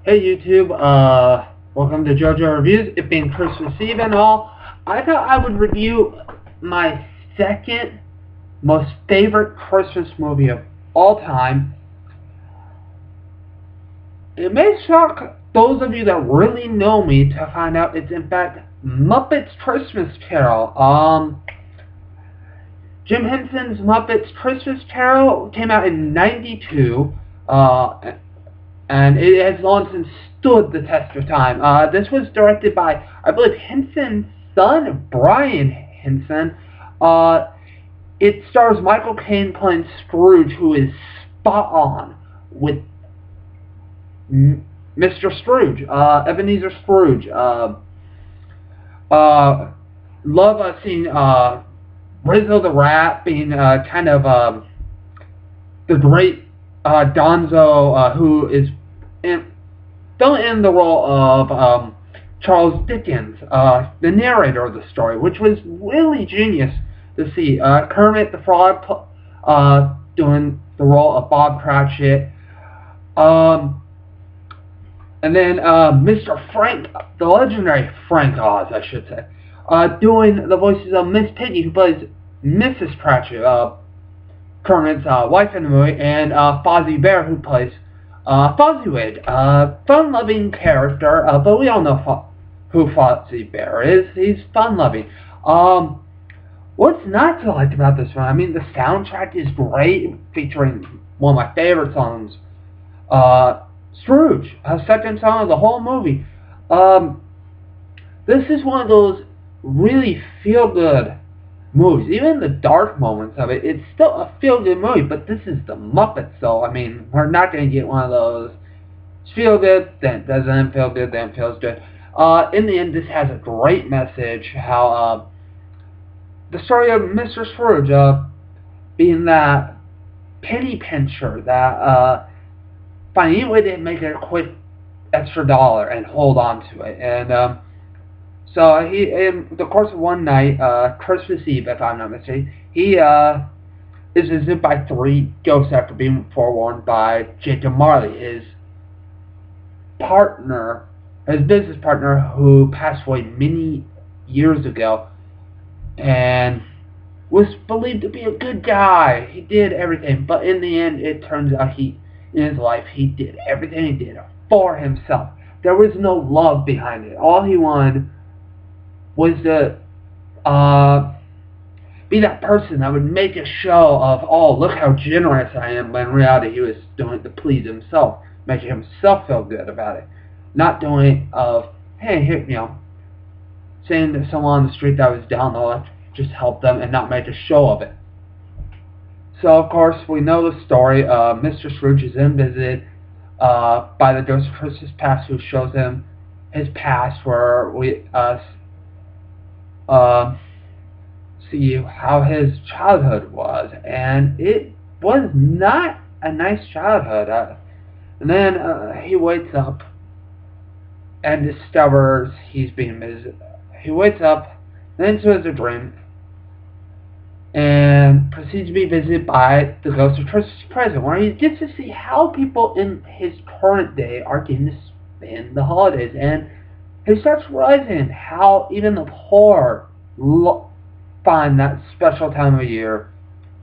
Hey YouTube, welcome to JoJo Reviews. It being Christmas Eve and all, I thought I would review my second most favorite Christmas movie of all time. It may shock those of you that really know me to find out it's in fact Muppet's Christmas Carol. Jim Henson's Muppet's Christmas Carol came out in '92. And it has long since stood the test of time. This was directed by, I believe, Henson's son, Brian Henson. It stars Michael Caine playing Scrooge, who is spot on with Mr. Scrooge, Ebenezer Scrooge. Love seeing Rizzo the Rat being kind of the great Donzo, who is filling in the role of Charles Dickens, the narrator of the story, which was really genius to see. Kermit the Frog doing the role of Bob Cratchit. And then Mr. Frank, the legendary Frank Oz, I should say, doing the voices of Miss Piggy, who plays Mrs. Cratchit, Kermit's wife in the movie, and Fozzie Bear, who plays Fozziwig, fun-loving character, but we all know who Fozzie Bear is. He's fun-loving. What's not to like about this one? I mean, the soundtrack is great, featuring one of my favorite songs, Scrooge, second song of the whole movie. This is one of those really feel-good movies. Even the dark moments of it, it's still a feel-good movie, but this is the Muppets, so, I mean, we're not going to get one of those feel good, then doesn't feel good, then feels good. In the end, this has a great message, how, the story of Mr. Scrooge, being that penny pincher, that, finding any way to make a quick extra dollar and hold on to it, and, so he, in the course of one night, Christmas Eve, if I'm not mistaken, he is visited by three ghosts after being forewarned by Jacob Marley, his partner, his business partner, who passed away many years ago, and was believed to be a good guy. He did everything, but in the end, it turns out in his life, he did everything he did for himself. There was no love behind it. All he wanted was to be that person that would make a show of, oh, look how generous I am, but in reality he was doing it to please himself, making himself feel good about it. Not doing it of, hey, here, saying to someone on the street that was down the left, just help them and not make a show of it. So, of course, we know the story. Mr. Scrooge is then visited by the ghost of Christmas past, who shows him his past, where we see how his childhood was, and it was not a nice childhood. And then he wakes up and discovers he's being visited. He wakes up, then into a dream, and proceeds to be visited by the ghost of Christmas Present, where he gets to see how people in his current day are getting to spend the holidays, and he starts realizing how even the poor find that special time of year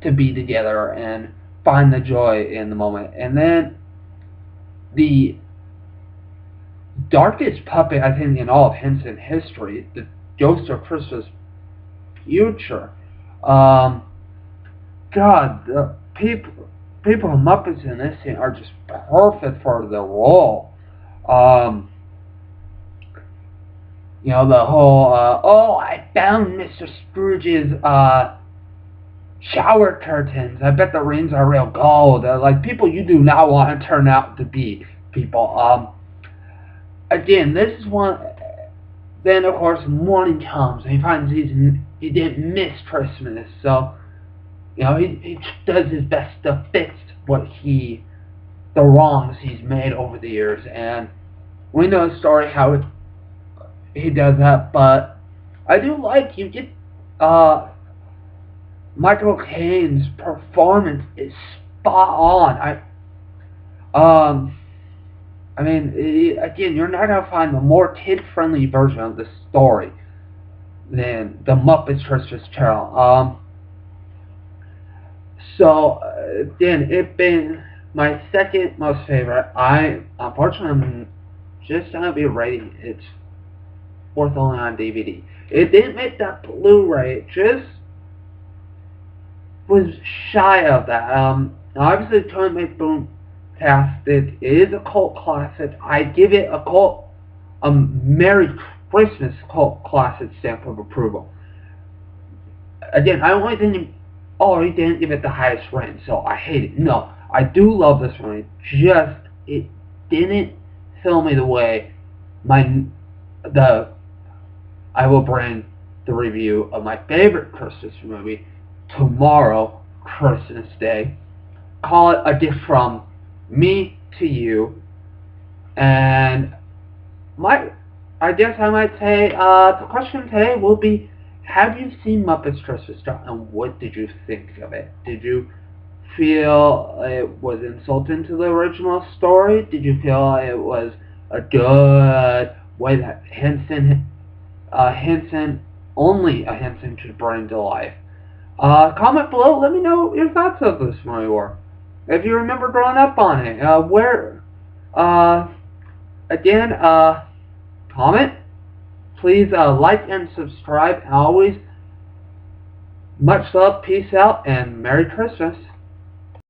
to be together and find the joy in the moment. And then the darkest puppet, I think, in all of Henson history, the Ghost of Christmas Future. God, the people Muppets in this scene are just perfect for the role. The whole, oh, I found Mr. Scrooge's, shower curtains. I bet the rings are real gold. Like, people you do not want to turn out to be people. Again, this is one, then, of course, morning comes, and he finds he didn't miss Christmas, so, he does his best to fix the wrongs he's made over the years, and we know the story, how he does that, but I do like, you get, Michael Caine's performance is spot on. I mean, again, you're not going to find a more kid-friendly version of the story than the Muppets Christmas Carol. Again, it's been my second most favorite. Unfortunately, I'm just going to be rating it's fourth only on DVD. It didn't make that Blu-ray. It just was shy of that. Obviously, Tony McBoom-tastic is a cult classic. I give it a Merry Christmas cult classic stamp of approval. Again, I only didn't. Oh, he didn't give it the highest rating, so I hate it. No, I do love this one. It didn't fill me the way I will bring the review of my favorite Christmas movie tomorrow, Christmas Day. Call it a gift from me to you, and I guess I might say the question today will be: have you seen Muppets Christmas Carol, and what did you think of it? Did you feel it was insulting to the original story? Did you feel it was a good way that only a Henson could bring to life? Comment below. Let me know what your thoughts of this movie were. If you remember growing up on it, again, comment. Please like and subscribe. And always, much love, peace out, and Merry Christmas.